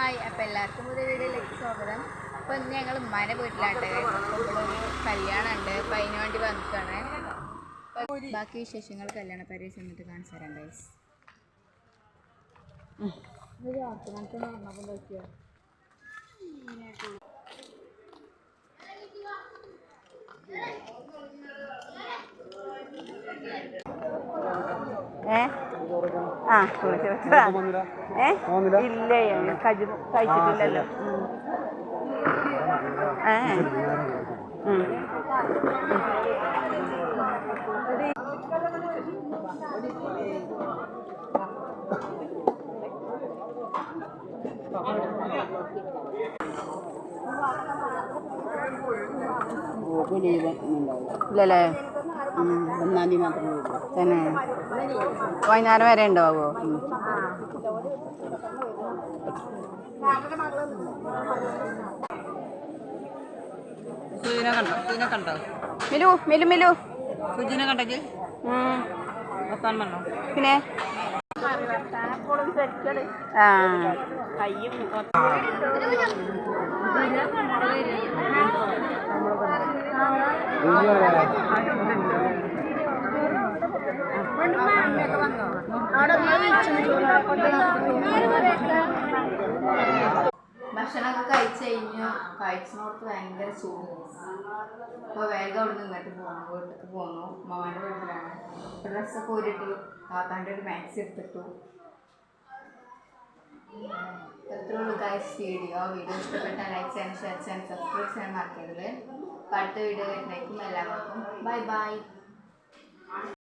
Hi, അപ്പോൾ എല്ലാവർക്കും പുതിയ വീഡിയോയിലേക്ക് സ്വാഗതം. അപ്പോൾ ഇന്ന് ഞങ്ങൾ ഉമ്മാൻ്റെ വീട്ടിലാണ്ട്. അപ്പോൾ ഇവിടെ ഒരു കല്യാണം ഉണ്ട്, അപ്പോൾ അതിന് വേണ്ടി വന്നിട്ടാണ്. ബാക്കി വിശേഷങ്ങൾ കല്യാണ പരിപാടി ചെന്നിട്ട് കാണിച്ചു തരാം ഗൈസ്. ഇല്ല കഴിച്ചിട്ടില്ലല്ലോ. ഇല്ലല്ലേ, 1-ാം തീയതി മാത്രമേ തന്നെ വൈകുന്നേരം വരെ ഉണ്ടാവുമോ? സുജിനെ കണ്ടോ? സുജിനെ കണ്ടോ? മിലു മിലു മിലു സുജിനെ കണ്ടേ? വെക്കാൻ വന്നോ? പിന്നെ ഭക്ഷണമൊക്കെ കഴിച്ച് കഴിഞ്ഞു. കഴിച്ചിനോടത്ത് ഭയങ്കര ചൂട്. അപ്പോൾ വേഗം അവിടെ നിന്ന് ഇങ്ങോട്ട് പോകണം, വീട്ടിലേക്ക് പോന്നു. ഉമ്മാൻ്റെ വീട്ടിലാണ്. ഡ്രസ്സൊക്കെ ഊരിട്ടു, താത്താൻ്റെ ഒരു മാക്സി എടുത്തിട്ടു. എത്ര ഉള്ളൂ ഗൈസ് വീഡിയോ ഇഷ്ടപ്പെട്ടാൽ ലൈക്ക് ചെയ്യാൻ, ഷെയർ ചെയ്യാൻ, സബ്സ്ക്രൈബ് ചെയ്യാൻ മറക്കരുത്. അടുത്ത വീഡിയോ വരുന്നേക്കും എല്ലാവർക്കും ബൈ ബൈ.